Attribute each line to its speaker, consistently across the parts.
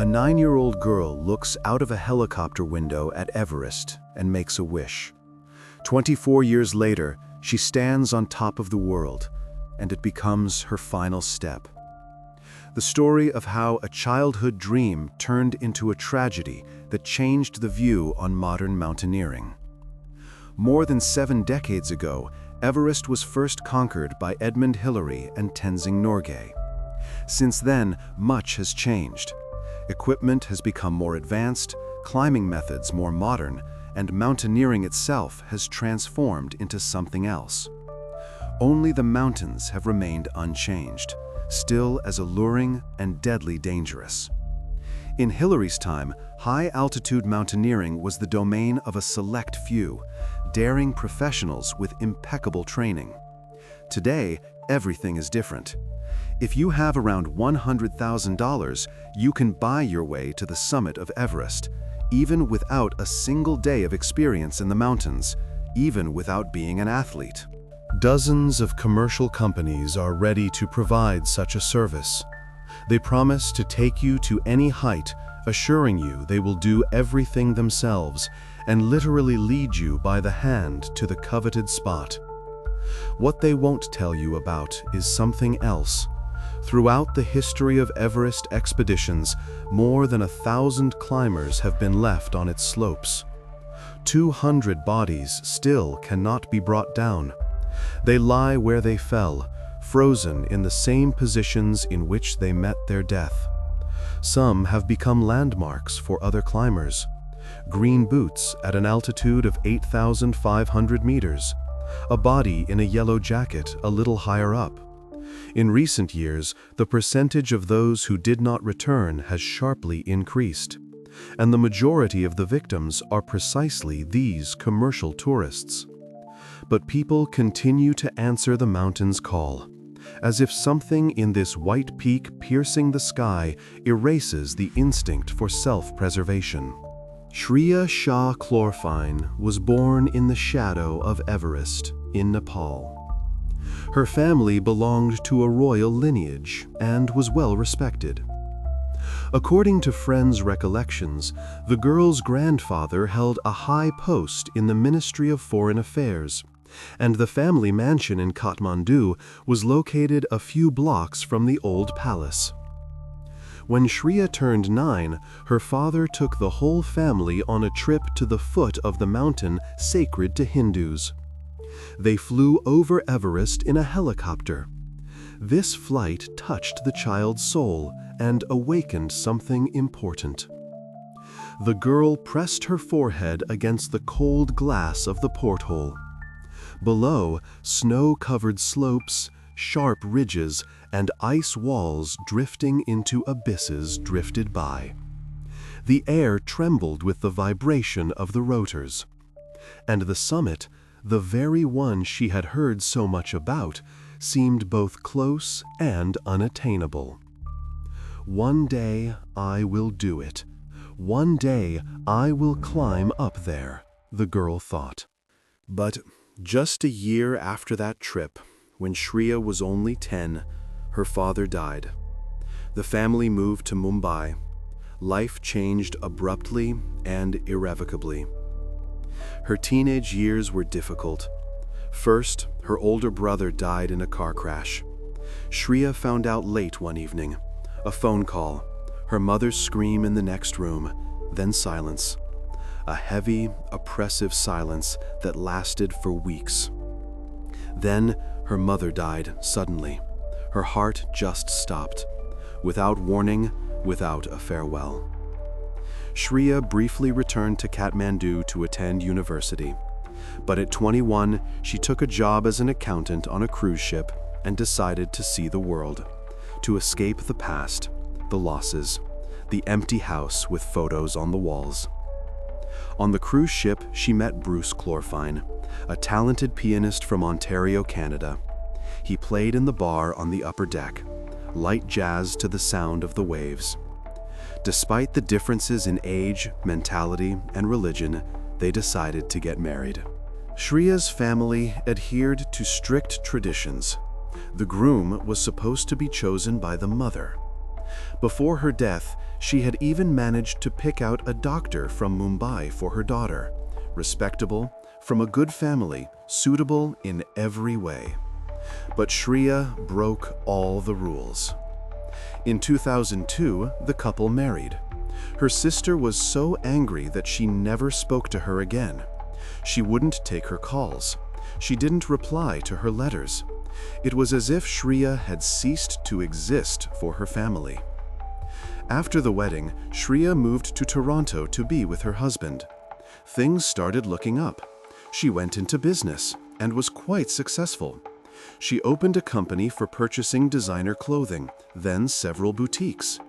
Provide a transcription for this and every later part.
Speaker 1: A 9-year-old girl looks out of a helicopter window at Everest and makes a wish. 24 years later, she stands on top of the world, and it becomes her final step. The story of how a childhood dream turned into a tragedy that changed the view on modern mountaineering. More than 7 decades ago, Everest was first conquered by Edmund Hillary and Tenzing Norgay. Since then, much has changed. Equipment has become more advanced, climbing methods more modern, and mountaineering itself has transformed into something else. Only the mountains have remained unchanged, still as alluring and deadly dangerous. In Hillary's time, high-altitude mountaineering was the domain of a select few, daring professionals with impeccable training. Today, everything is different. If you have around $100,000, you can buy your way to the summit of Everest, even without a single day of experience in the mountains, even without being an athlete. Dozens of commercial companies are ready to provide such a service. They promise to take you to any height, assuring you they will do everything themselves and literally lead you by the hand to the coveted spot. What they won't tell you about is something else. Throughout the history of Everest expeditions, more than 1,000 climbers have been left on its slopes. 200 bodies still cannot be brought down. They lie where they fell, frozen in the same positions in which they met their death. Some have become landmarks for other climbers. Green boots at an altitude of 8,500 meters. A body in a yellow jacket a little higher up. In recent years, the percentage of those who did not return has sharply increased, and the majority of the victims are precisely these commercial tourists. But people continue to answer the mountain's call, as if something in this white peak piercing the sky erases the instinct for self-preservation. Shriya Shah-Klorfine was born in the shadow of Everest in Nepal. Her family belonged to a royal lineage and was well respected. According to friends' recollections, the girl's grandfather held a high post in the Ministry of Foreign Affairs, and the family mansion in Kathmandu was located a few blocks from the old palace. When Shriya turned 9, her father took the whole family on a trip to the foot of the mountain sacred to Hindus. They flew over Everest in a helicopter. This flight touched the child's soul and awakened something important. The girl pressed her forehead against the cold glass of the porthole. Below, snow-covered slopes, sharp ridges, and ice walls drifting into abysses drifted by. The air trembled with the vibration of the rotors. And the summit, the very one she had heard so much about, seemed both close and unattainable. One day I will do it. One day I will climb up there, the girl thought. But just a year after that trip, when Shriya was only 10, her father died. The family moved to Mumbai. Life changed abruptly and irrevocably. Her teenage years were difficult. First, her older brother died in a car crash. Shriya found out late one evening. A phone call, her mother's scream in the next room, then silence. A heavy, oppressive silence that lasted for weeks. Then, her mother died suddenly. Her heart just stopped, without warning, without a farewell. Shriya briefly returned to Kathmandu to attend university. But at 21, she took a job as an accountant on a cruise ship and decided to see the world, to escape the past, the losses, the empty house with photos on the walls. On the cruise ship, she met Bruce Chlorfine, a talented pianist from Ontario, Canada. He played in the bar on the upper deck, light jazz to the sound of the waves. Despite the differences in age, mentality, and religion, they decided to get married. Shriya's family adhered to strict traditions. The groom was supposed to be chosen by the mother. Before her death, She had even managed to pick out a doctor from Mumbai for her daughter, respectable, from a good family, suitable in every way. But Shriya broke all the rules. In 2002, the couple married. Her sister was so angry that she never spoke to her again. She wouldn't take her calls. She didn't reply to her letters. It was as if Shriya had ceased to exist for her family. After the wedding, Shriya moved to Toronto to be with her husband. Things started looking up. She went into business and was quite successful. She opened a company for purchasing designer clothing, then several boutiques.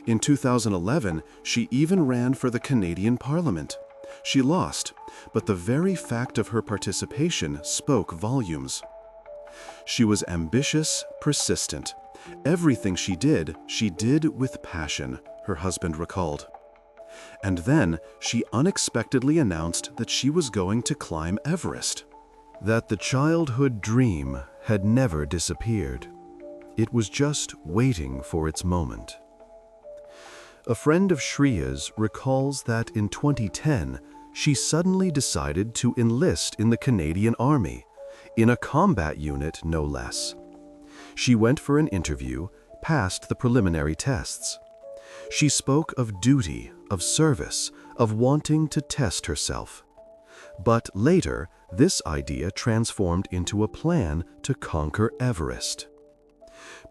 Speaker 1: In 2011, she even ran for the Canadian Parliament. She lost, but the very fact of her participation spoke volumes. She was ambitious, persistent. Everything she did with passion, her husband recalled. And then she unexpectedly announced that she was going to climb Everest. That the childhood dream had never disappeared. It was just waiting for its moment. A friend of Shriya's recalls that in 2010, she suddenly decided to enlist in the Canadian Army, in a combat unit no less. She went for an interview, passed the preliminary tests. She spoke of duty, of service, of wanting to test herself. But later, this idea transformed into a plan to conquer Everest.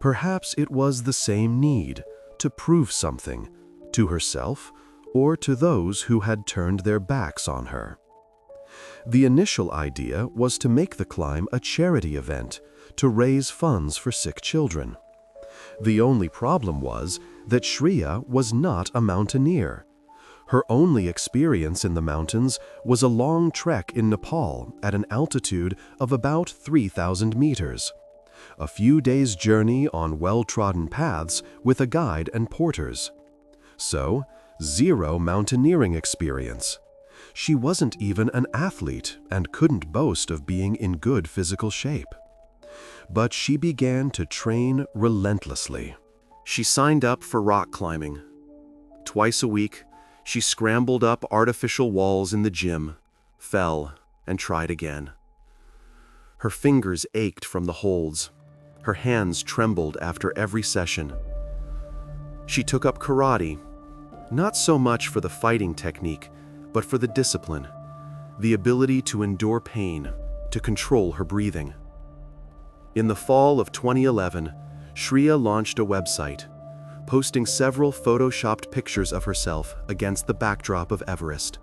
Speaker 1: Perhaps it was the same need, to prove something, to herself or to those who had turned their backs on her. The initial idea was to make the climb a charity event, to raise funds for sick children. The only problem was that Shriya was not a mountaineer. Her only experience in the mountains was a long trek in Nepal at an altitude of about 3,000 meters. A few days' journey on well-trodden paths with a guide and porters. So, zero mountaineering experience. She wasn't even an athlete and couldn't boast of being in good physical shape. But she began to train relentlessly. She signed up for rock climbing. Twice a week, she scrambled up artificial walls in the gym, fell, and tried again. Her fingers ached from the holds. Her hands trembled after every session. She took up karate, not so much for the fighting technique, but for the discipline, the ability to endure pain, to control her breathing. In the fall of 2011, Shriya launched a website, posting several photoshopped pictures of herself against the backdrop of Everest.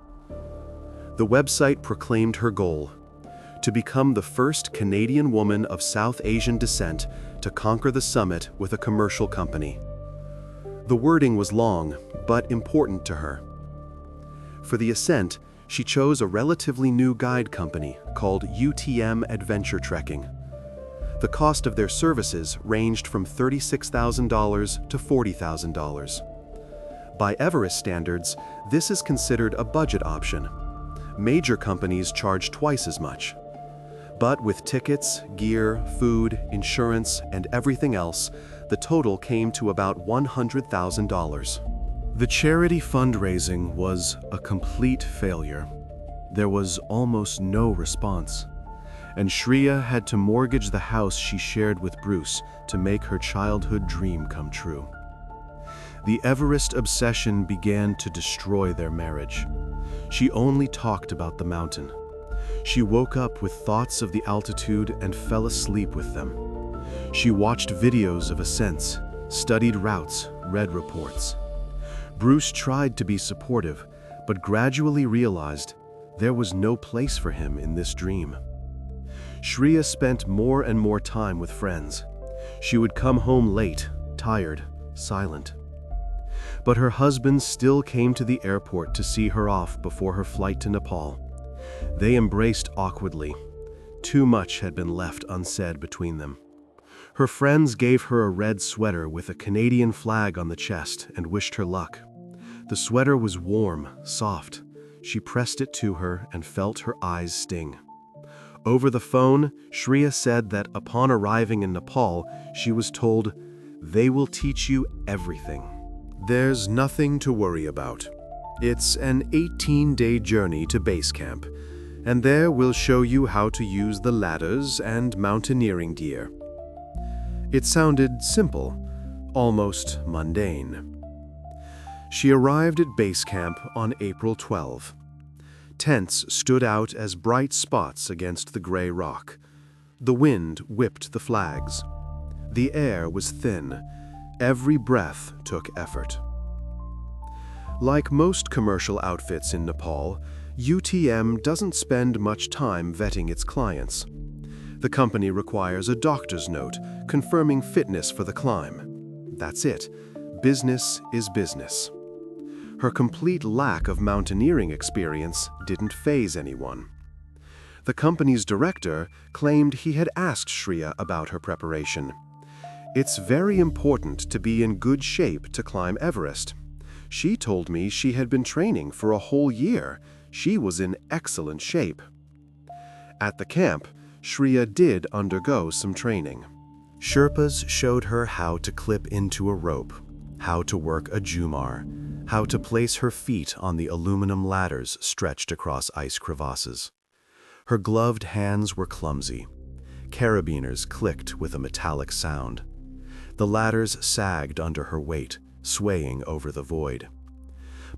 Speaker 1: The website proclaimed her goal, to become the first Canadian woman of South Asian descent to conquer the summit with a commercial company. The wording was long, but important to her. For the ascent, she chose a relatively new guide company called UTM Adventure Trekking. The cost of their services ranged from $36,000 to $40,000. By Everest standards, this is considered a budget option. Major companies charge twice as much. But with tickets, gear, food, insurance, and everything else, the total came to about $100,000. The charity fundraising was a complete failure. There was almost no response, and Shriya had to mortgage the house she shared with Bruce to make her childhood dream come true. The Everest obsession began to destroy their marriage. She only talked about the mountain. She woke up with thoughts of the altitude and fell asleep with them. She watched videos of ascents, studied routes, read reports. Bruce tried to be supportive, but gradually realized there was no place for him in this dream. Shriya spent more and more time with friends. She would come home late, tired, silent. But her husband still came to the airport to see her off before her flight to Nepal. They embraced awkwardly. Too much had been left unsaid between them. Her friends gave her a red sweater with a Canadian flag on the chest and wished her luck. The sweater was warm, soft. She pressed it to her and felt her eyes sting. Over the phone, Shriya said that upon arriving in Nepal, she was told, "They will teach you everything. There's nothing to worry about. It's an 18-day journey to base camp, and there we'll show you how to use the ladders and mountaineering gear. It sounded simple, almost mundane. She arrived at base camp on April 12. Tents stood out as bright spots against the gray rock. The wind whipped the flags. The air was thin. Every breath took effort. Like most commercial outfits in Nepal, UTM doesn't spend much time vetting its clients. The company requires a doctor's note confirming fitness for the climb. That's it. Business is business. Her complete lack of mountaineering experience didn't faze anyone. The company's director claimed he had asked Shriya about her preparation. It's very important to be in good shape to climb Everest. She told me she had been training for a whole year. She was in excellent shape. At the camp, Shriya did undergo some training. Sherpas showed her how to clip into a rope, how to work a jumar, how to place her feet on the aluminum ladders stretched across ice crevasses. Her gloved hands were clumsy. Carabiners clicked with a metallic sound. The ladders sagged under her weight, swaying over the void.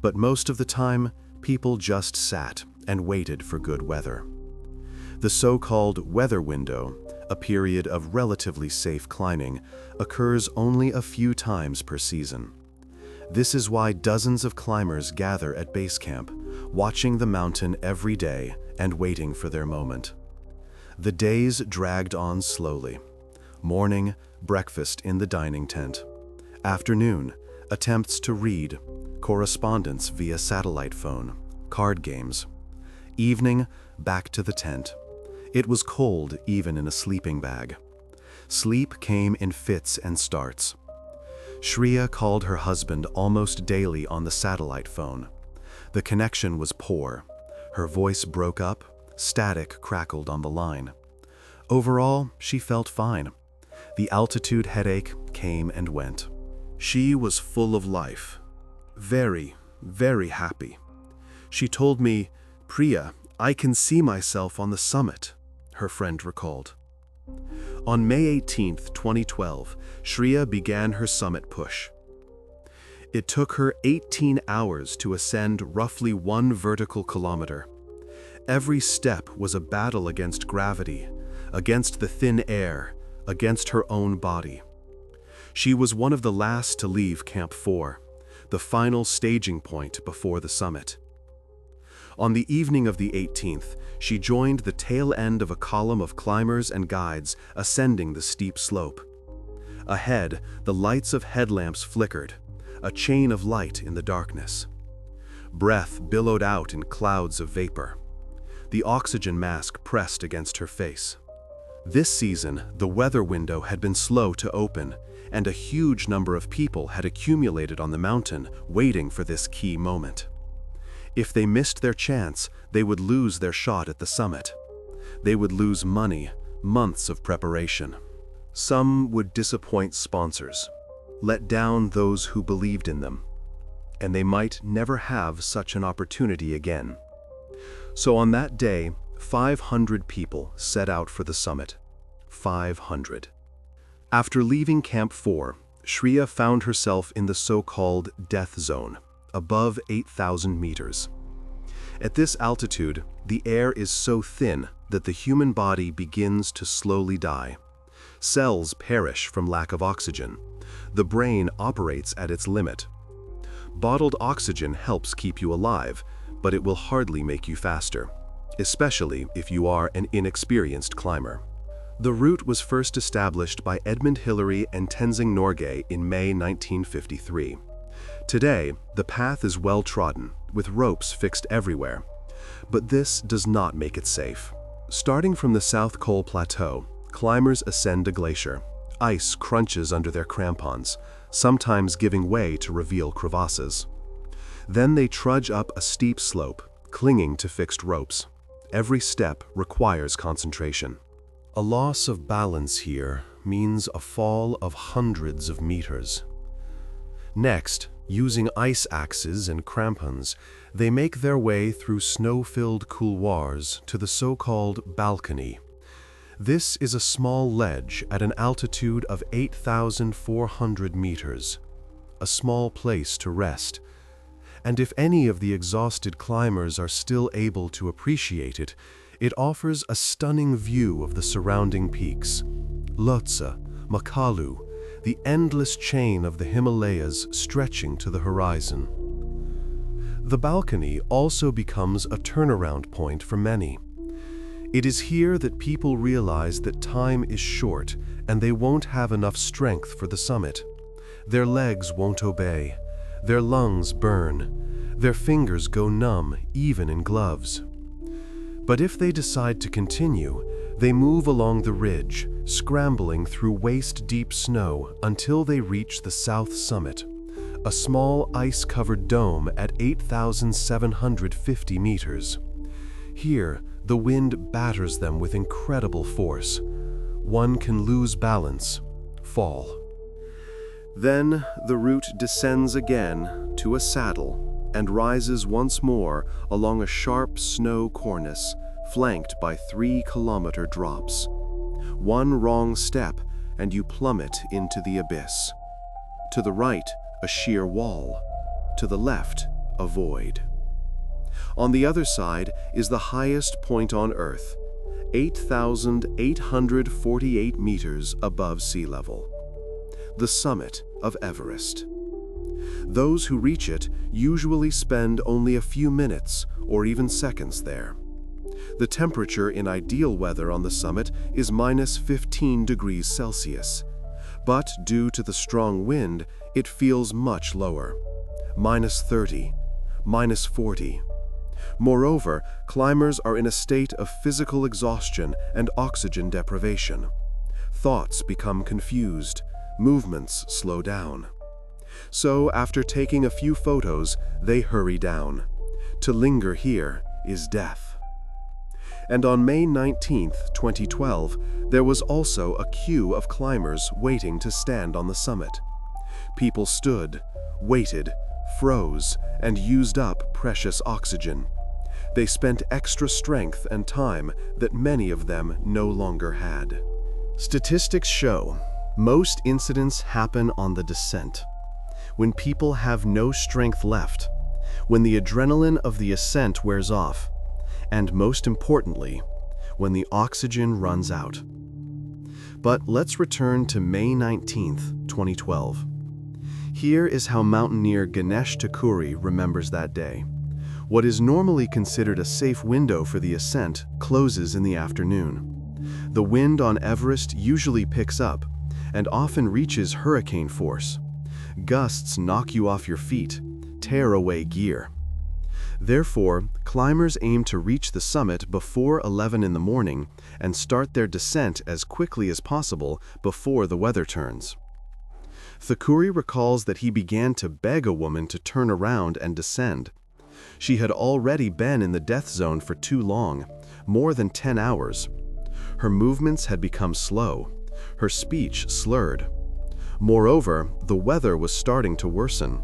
Speaker 1: But most of the time, people just sat and waited for good weather. The so-called weather window, a period of relatively safe climbing, occurs only a few times per season. This is why dozens of climbers gather at base camp, watching the mountain every day and waiting for their moment. The days dragged on slowly. Morning, breakfast in the dining tent. Afternoon, attempts to read, correspondence via satellite phone, card games. Evening, back to the tent. It was cold even in a sleeping bag. Sleep came in fits and starts. Shriya called her husband almost daily on the satellite phone. The connection was poor. Her voice broke up, static crackled on the line. Overall, she felt fine. The altitude headache came and went. She was full of life. Very, very happy. She told me, "Priya, I can see myself on the summit," her friend recalled. On May 18, 2012, Shriya began her summit push. It took her 18 hours to ascend roughly 1 vertical kilometer. Every step was a battle against gravity, against the thin air, against her own body. She was one of the last to leave Camp 4, the final staging point before the summit. On the evening of the 18th, she joined the tail end of a column of climbers and guides ascending the steep slope. Ahead, the lights of headlamps flickered, a chain of light in the darkness. Breath billowed out in clouds of vapor. The oxygen mask pressed against her face. This season, the weather window had been slow to open, and a huge number of people had accumulated on the mountain waiting for this key moment. If they missed their chance, they would lose their shot at the summit. They would lose money, months of preparation. Some would disappoint sponsors, let down those who believed in them, and they might never have such an opportunity again. So on that day, 500 people set out for the summit. 500. After leaving Camp 4, Shriya found herself in the so-called death zone, above 8,000 meters. At this altitude, the air is so thin that the human body begins to slowly die. Cells perish from lack of oxygen. The brain operates at its limit. Bottled oxygen helps keep you alive, but it will hardly make you faster, especially if you are an inexperienced climber. The route was first established by Edmund Hillary and Tenzing Norgay in May 1953. Today, the path is well trodden, with ropes fixed everywhere. But this does not make it safe. Starting from the South Col Plateau, climbers ascend a glacier. Ice crunches under their crampons, sometimes giving way to reveal crevasses. Then they trudge up a steep slope, clinging to fixed ropes. Every step requires concentration. A loss of balance here means a fall of hundreds of meters. Next, using ice axes and crampons, they make their way through snow-filled couloirs to the so-called balcony. This is a small ledge at an altitude of 8,400 meters, a small place to rest. And if any of the exhausted climbers are still able to appreciate it, it offers a stunning view of the surrounding peaks. Lhotse, Makalu, the endless chain of the Himalayas stretching to the horizon. The balcony also becomes a turnaround point for many. It is here that people realize that time is short and they won't have enough strength for the summit. Their legs won't obey, their lungs burn, their fingers go numb even in gloves. But if they decide to continue, they move along the ridge, scrambling through waist-deep snow until they reach the south summit, a small ice-covered dome at 8,750 meters. Here, the wind batters them with incredible force. One can lose balance, fall. Then the route descends again to a saddle and rises once more along a sharp snow cornice, flanked by 3-kilometer drops. One wrong step and you plummet into the abyss. To the right, a sheer wall. To the left, a void. On the other side is the highest point on Earth, 8,848 meters above sea level. The summit of Everest. Those who reach it usually spend only a few minutes or even seconds there. The temperature in ideal weather on the summit is -15 degrees Celsius, but due to the strong wind, it feels much lower, -30, -40. Moreover, climbers are in a state of physical exhaustion and oxygen deprivation. Thoughts become confused, movements slow down. So, after taking a few photos, they hurry down. To linger here is death. And on May 19, 2012, there was also a queue of climbers waiting to stand on the summit. People stood, waited, froze, and used up precious oxygen. They spent extra strength and time that many of them no longer had. Statistics show most incidents happen on the descent, when people have no strength left, when the adrenaline of the ascent wears off, and most importantly, when the oxygen runs out. But let's return to May 19, 2012. Here is how mountaineer Ganesh Thakuri remembers that day. What is normally considered a safe window for the ascent closes in the afternoon. The wind on Everest usually picks up and often reaches hurricane force. Gusts knock you off your feet, tear away gear. Therefore, climbers aim to reach the summit before 11 in the morning and start their descent as quickly as possible before the weather turns. Thakuri recalls that he began to beg a woman to turn around and descend. She had already been in the death zone for too long, more than 10 hours. Her movements had become slow, her speech slurred. Moreover, the weather was starting to worsen.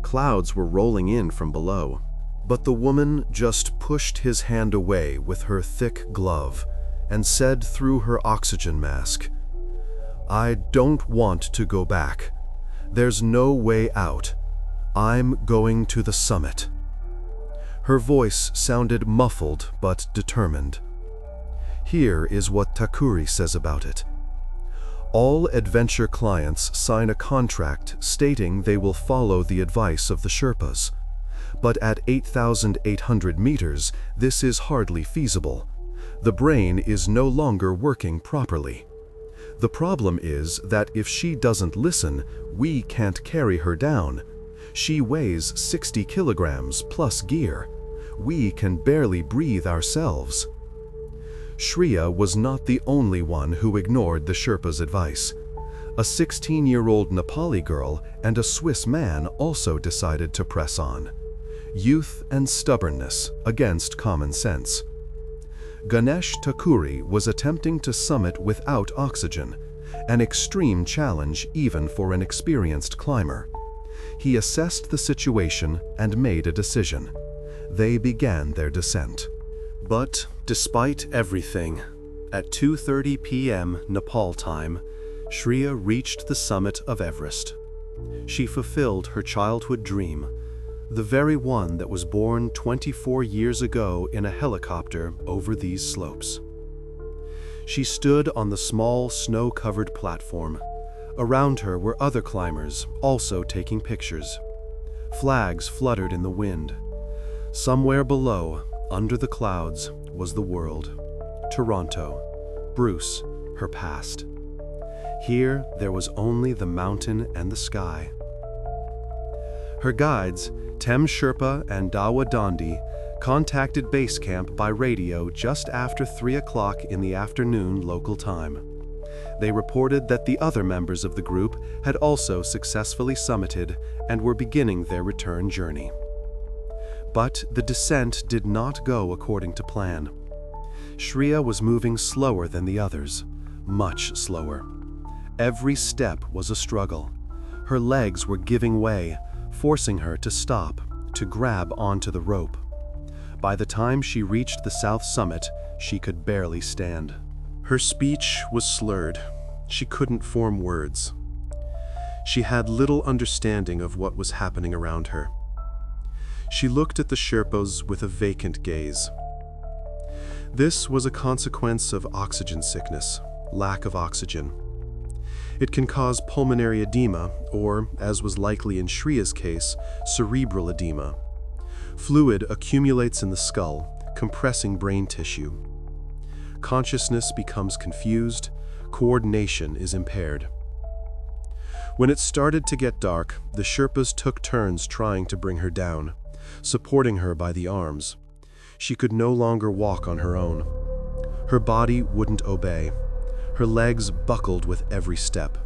Speaker 1: Clouds were rolling in from below. But the woman just pushed his hand away with her thick glove and said through her oxygen mask, "I don't want to go back. There's no way out. I'm going to the summit." Her voice sounded muffled but determined. Here is what Thakuri says about it. All adventure clients sign a contract stating they will follow the advice of the Sherpas. But at 8,800 meters, this is hardly feasible. The brain is no longer working properly. The problem is that if she doesn't listen, we can't carry her down. She weighs 60 kilograms plus gear. We can barely breathe ourselves. Shriya was not the only one who ignored the Sherpa's advice. A 16-year-old Nepali girl and a Swiss man also decided to press on. Youth and stubbornness against common sense. Ganesh Thakuri was attempting to summit without oxygen, an extreme challenge even for an experienced climber. He assessed the situation and made a decision. They began their descent. But despite everything, at 2:30 p.m. Nepal time, Shriya reached the summit of Everest. She fulfilled her childhood dream, the very one that was born 24 years ago in a helicopter over these slopes. She stood on the small snow-covered platform. Around her were other climbers, also taking pictures. Flags fluttered in the wind. Somewhere below, under the clouds, was the world. Toronto, Bruce, her past. Here, there was only the mountain and the sky. Her guides, Tem Sherpa and Dawa Dandi, contacted base camp by radio just after 3 o'clock in the afternoon local time. They reported that the other members of the group had also successfully summited and were beginning their return journey. But the descent did not go according to plan. Shriya was moving slower than the others, much slower. Every step was a struggle. Her legs were giving way, forcing her to stop, to grab onto the rope. By the time she reached the south summit, she could barely stand. Her speech was slurred. She couldn't form words. She had little understanding of what was happening around her. She looked at the Sherpas with a vacant gaze. This was a consequence of oxygen sickness, lack of oxygen. It can cause pulmonary edema, or, as was likely in Shriya's case, cerebral edema. Fluid accumulates in the skull, compressing brain tissue. Consciousness becomes confused, coordination is impaired. When it started to get dark, the Sherpas took turns trying to bring her down, supporting her by the arms. She could no longer walk on her own. Her body wouldn't obey. Her legs buckled with every step.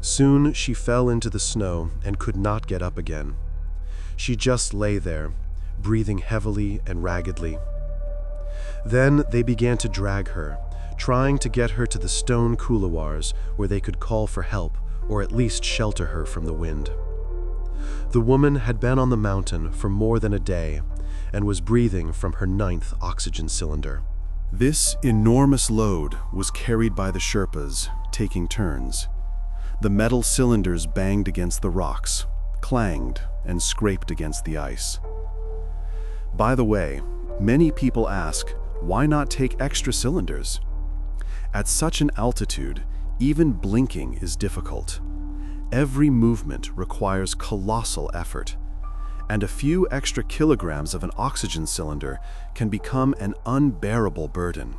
Speaker 1: Soon she fell into the snow and could not get up again. She just lay there, breathing heavily and raggedly. Then they began to drag her, trying to get her to the stone couloirs where they could call for help or at least shelter her from the wind. The woman had been on the mountain for more than a day and was breathing from her 9th oxygen cylinder. This enormous load was carried by the Sherpas, taking turns. The metal cylinders banged against the rocks, clanged, and scraped against the ice. By the way, many people ask, why not take extra cylinders? At such an altitude, even blinking is difficult. Every movement requires colossal effort, and a few extra kilograms of an oxygen cylinder can become an unbearable burden.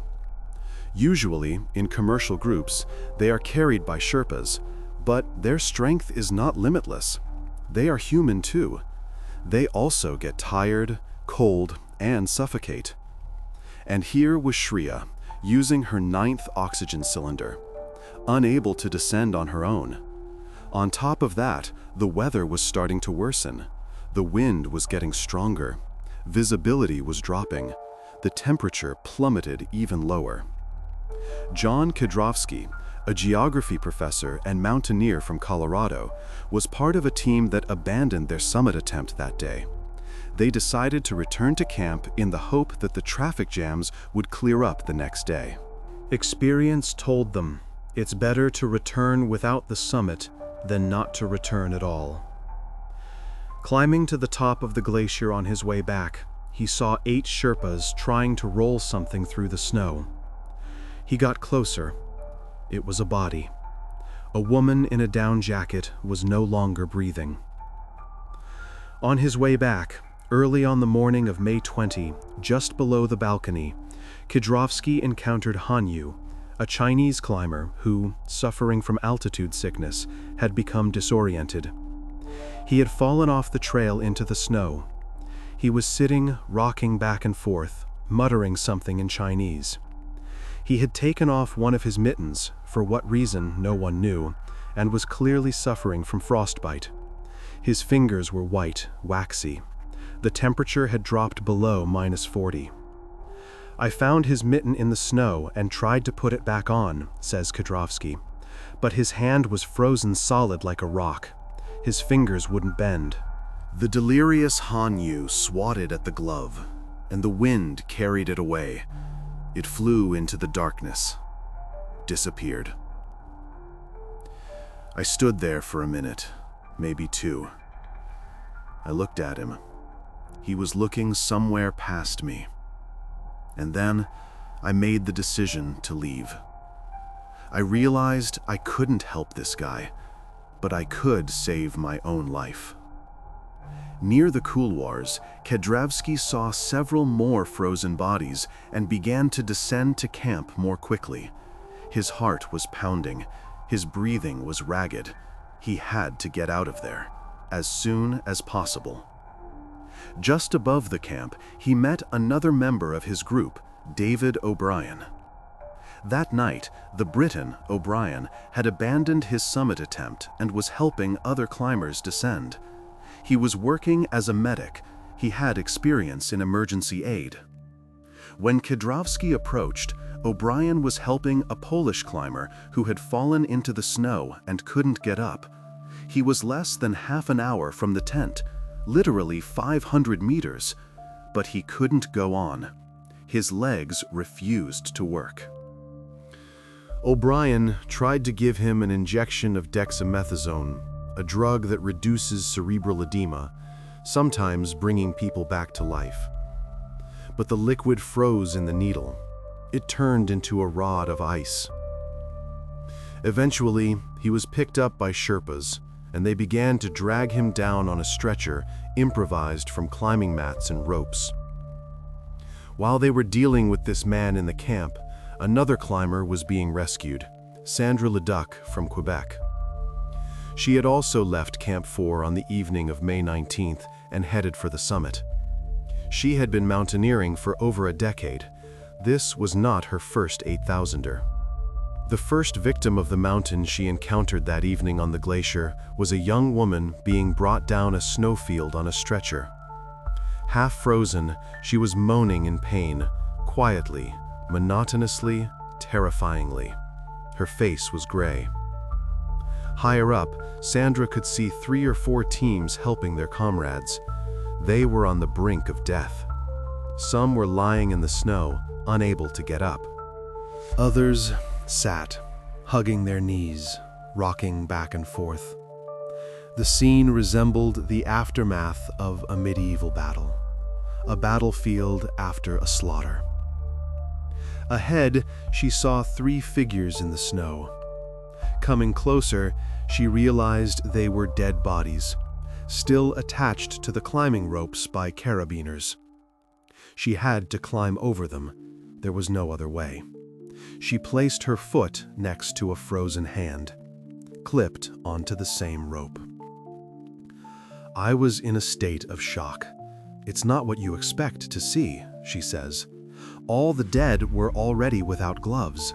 Speaker 1: Usually, in commercial groups, they are carried by Sherpas, but their strength is not limitless. They are human too. They also get tired, cold, and suffocate. And here was Shriya, using her 9th oxygen cylinder, unable to descend on her own. On top of that, the weather was starting to worsen. The wind was getting stronger. Visibility was dropping. The temperature plummeted even lower. John Kedrovsky, a geography professor and mountaineer from Colorado, was part of a team that abandoned their summit attempt that day. They decided to return to camp in the hope that the traffic jams would clear up the next day. Experience told them it's better to return without the summit than not to return at all. Climbing to the top of the glacier on his way back, he saw 8 Sherpas trying to roll something through the snow. He got closer. It was a body. A woman in a down jacket was no longer breathing. On his way back, early on the morning of May 20, just below the balcony, Kedrovsky encountered Han Yu, a Chinese climber who, suffering from altitude sickness, had become disoriented. He had fallen off the trail into the snow. He was sitting, rocking back and forth, muttering something in Chinese. He had taken off one of his mittens, for what reason no one knew, and was clearly suffering from frostbite. His fingers were white, waxy. The temperature had dropped below -40. I found his mitten in the snow and tried to put it back on, says Kedrovsky, but his hand was frozen solid like a rock. His fingers wouldn't bend. The delirious Hanyu swatted at the glove, and the wind carried it away. It flew into the darkness, disappeared. I stood there for a minute, maybe two. I looked at him. He was looking somewhere past me. And then I made the decision to leave. I realized I couldn't help this guy, but I could save my own life. Near the couloirs, Kedravsky saw several more frozen bodies and began to descend to camp more quickly. His heart was pounding. His breathing was ragged. He had to get out of there, as soon as possible. Just above the camp, he met another member of his group, David O'Brien. That night, the Briton, O'Brien, had abandoned his summit attempt and was helping other climbers descend. He was working as a medic. He had experience in emergency aid. When Kedravsky approached, O'Brien was helping a Polish climber who had fallen into the snow and couldn't get up. He was less than half an hour from the tent, literally 500 meters, but he couldn't go on. His legs refused to work. O'Brien tried to give him an injection of dexamethasone, a drug that reduces cerebral edema, sometimes bringing people back to life. But the liquid froze in the needle. It turned into a rod of ice. Eventually, he was picked up by Sherpas, and they began to drag him down on a stretcher improvised from climbing mats and ropes. While they were dealing with this man in the camp, another climber was being rescued, Sandra Leduc from Quebec. She had also left Camp 4 on the evening of May 19th and headed for the summit. She had been mountaineering for over a decade. This was not her first 8,000er. The first victim of the mountain she encountered that evening on the glacier was a young woman being brought down a snowfield on a stretcher. Half frozen, she was moaning in pain, quietly, monotonously, terrifyingly. Her face was gray. Higher up, Sandra could see 3 or 4 teams helping their comrades. They were on the brink of death. Some were lying in the snow, unable to get up. Others sat, hugging their knees, rocking back and forth. The scene resembled the aftermath of a medieval battle, a battlefield after a slaughter. Ahead, she saw 3 figures in the snow. Coming closer, she realized they were dead bodies, still attached to the climbing ropes by carabiners. She had to climb over them. There was no other way. She placed her foot next to a frozen hand, clipped onto the same rope. I was in a state of shock. It's not what you expect to see, she says. All the dead were already without gloves.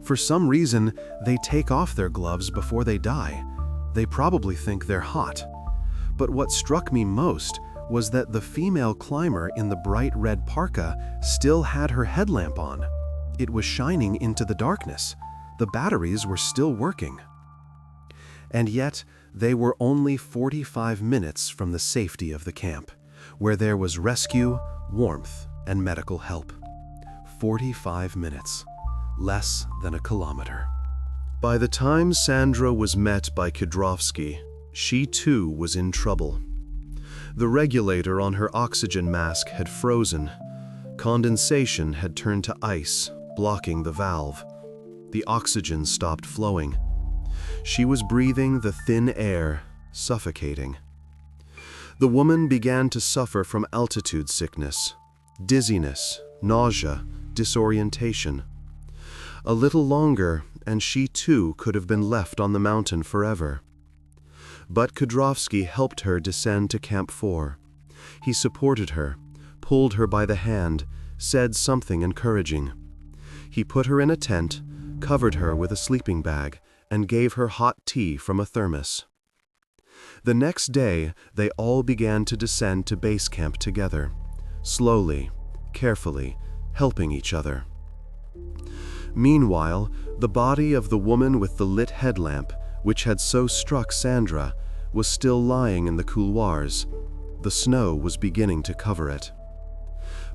Speaker 1: For some reason, they take off their gloves before they die. They probably think they're hot. But what struck me most was that the female climber in the bright red parka still had her headlamp on. It was shining into the darkness. The batteries were still working. And yet, they were only 45 minutes from the safety of the camp, where there was rescue, warmth, and medical help. 45 minutes. Less than a kilometer. By the time Sandra was met by Kedravsky, she too was in trouble. The regulator on her oxygen mask had frozen. Condensation had turned to ice, blocking the valve. The oxygen stopped flowing. She was breathing the thin air, suffocating. The woman began to suffer from altitude sickness, dizziness, nausea, disorientation. A little longer, and she too could have been left on the mountain forever. But Kedravsky helped her descend to Camp 4. He supported her, pulled her by the hand, said something encouraging. He put her in a tent, covered her with a sleeping bag, and gave her hot tea from a thermos. The next day, they all began to descend to base camp together, slowly, carefully, helping each other. Meanwhile, the body of the woman with the lit headlamp, which had so struck Sandra, was still lying in the couloirs. The snow was beginning to cover it.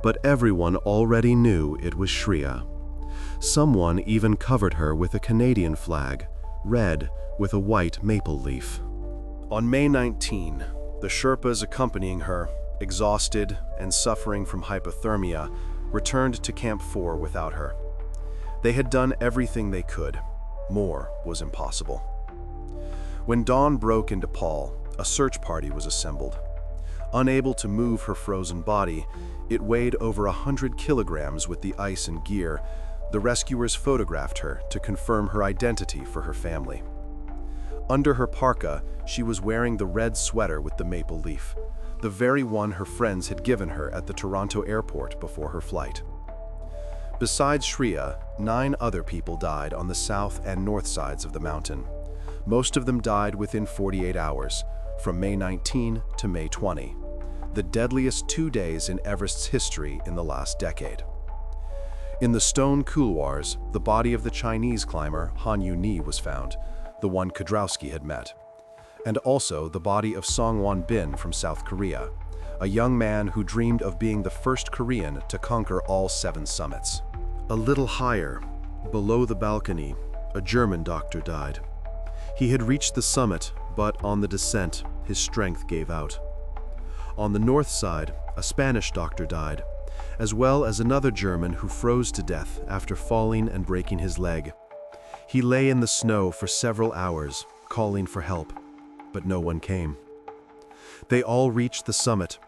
Speaker 1: But everyone already knew it was Shriya. Someone even covered her with a Canadian flag, red with a white maple leaf. On May 19, the Sherpas accompanying her, exhausted and suffering from hypothermia, returned to Camp 4 without her. They had done everything they could. More was impossible. When dawn broke into Paul, a search party was assembled. Unable to move her frozen body, it weighed over 100 kilograms with the ice and gear. The rescuers photographed her to confirm her identity for her family. Under her parka, she was wearing the red sweater with the maple leaf, the very one her friends had given her at the Toronto airport before her flight. Besides Shriya, 9 other people died on the south and north sides of the mountain. Most of them died within 48 hours, from May 19 to May 20, the deadliest 2 days in Everest's history in the last decade. In the stone couloirs, the body of the Chinese climber Han Yu-ni was found, the one Kudrowski had met, and also the body of Songwon Bin from South Korea, a young man who dreamed of being the first Korean to conquer all 7 summits. A little higher, below the balcony, a German doctor died. He had reached the summit, but on the descent, his strength gave out. On the north side, a Spanish doctor died, as well as another German who froze to death after falling and breaking his leg. He lay in the snow for several hours, calling for help, but no one came. They all reached the summit.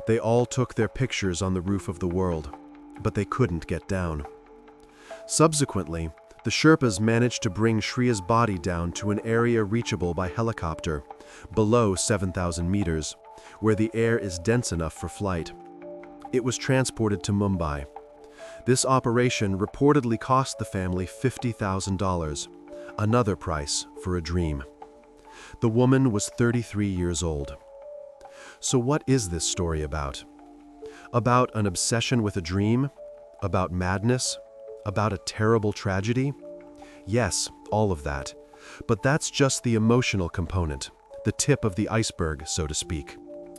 Speaker 1: They all took their pictures on the roof of the world, but they couldn't get down. Subsequently, the Sherpas managed to bring Shriya's body down to an area reachable by helicopter, below 7,000 meters, where the air is dense enough for flight. It was transported to Mumbai. This operation reportedly cost the family $50,000, another price for a dream. The woman was 33 years old. So what is this story about? About an obsession with a dream? About madness? About a terrible tragedy? Yes, all of that. But that's just the emotional component, the tip of the iceberg, so to speak.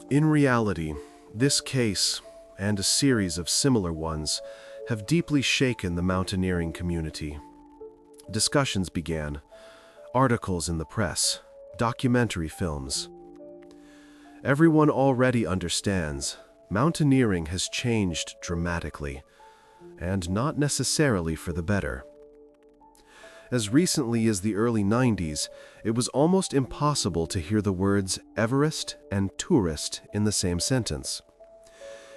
Speaker 1: In reality, this case, and a series of similar ones, have deeply shaken the mountaineering community. Discussions began, articles in the press, documentary films. Everyone already understands mountaineering has changed dramatically, and not necessarily for the better. As recently as the early 90s, it was almost impossible to hear the words Everest and tourist in the same sentence.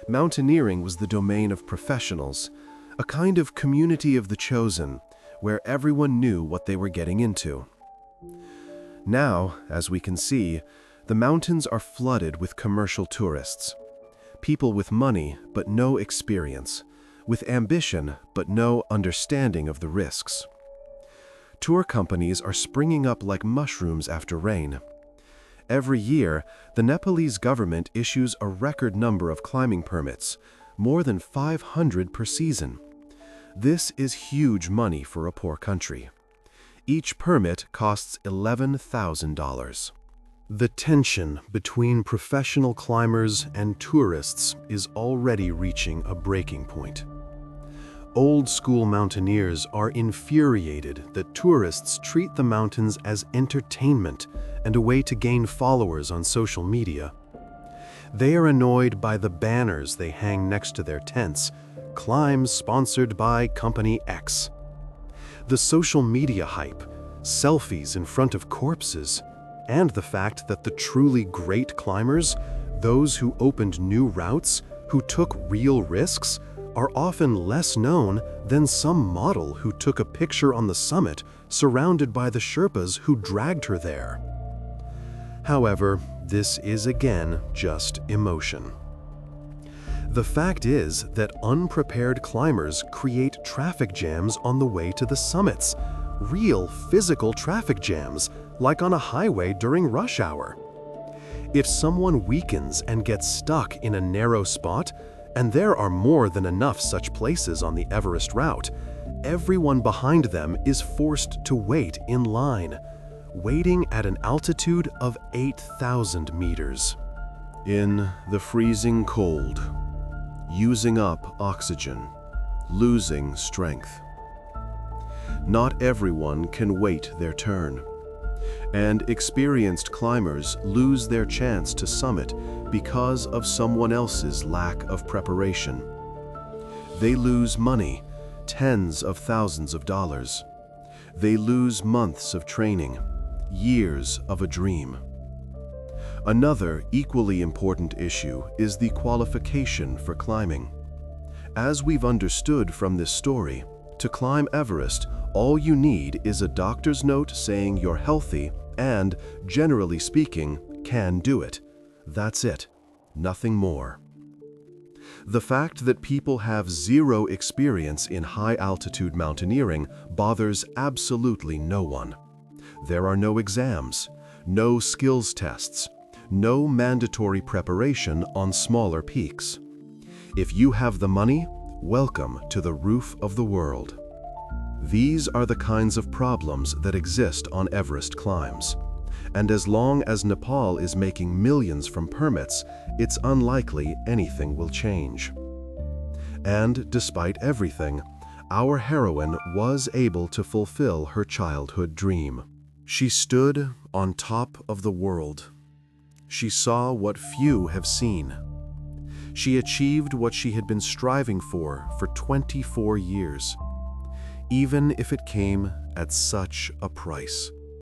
Speaker 1: Mountaineering was the domain of professionals, a kind of community of the chosen, where everyone knew what they were getting into. Now, as we can see, the mountains are flooded with commercial tourists. People with money but no experience, with ambition but no understanding of the risks. Tour companies are springing up like mushrooms after rain. Every year, the Nepalese government issues a record number of climbing permits, more than 500 per season. This is huge money for a poor country. Each permit costs $11,000. The tension between professional climbers and tourists is already reaching a breaking point. Old-school mountaineers are infuriated that tourists treat the mountains as entertainment and a way to gain followers on social media. They are annoyed by the banners they hang next to their tents, climbs sponsored by Company X. The social media hype, selfies in front of corpses, and the fact that the truly great climbers, those who opened new routes, who took real risks, are often less known than some model who took a picture on the summit surrounded by the Sherpas who dragged her there. However, this is again just emotion. The fact is that unprepared climbers create traffic jams on the way to the summits, real physical traffic jams, like on a highway during rush hour. If someone weakens and gets stuck in a narrow spot, and there are more than enough such places on the Everest route, everyone behind them is forced to wait in line. waiting at an altitude of 8,000 meters. In the freezing cold, using up oxygen, losing strength. Not everyone can wait their turn, and experienced climbers lose their chance to summit because of someone else's lack of preparation. They lose money, tens of thousands of dollars. They lose months of training, years of a dream. Another equally important issue is the qualification for climbing. As we've understood from this story, to climb Everest, all you need is a doctor's note saying you're healthy and, generally speaking, can do it. That's it. Nothing more. The fact that people have zero experience in high-altitude mountaineering bothers absolutely no one. There are no exams, no skills tests, no mandatory preparation on smaller peaks. If you have the money, welcome to the roof of the world. These are the kinds of problems that exist on Everest climbs. And as long as Nepal is making millions from permits, it's unlikely anything will change. And despite everything, our heroine was able to fulfill her childhood dream. She stood on top of the world. She saw what few have seen. She achieved what she had been striving for 24 years, even if it came at such a price.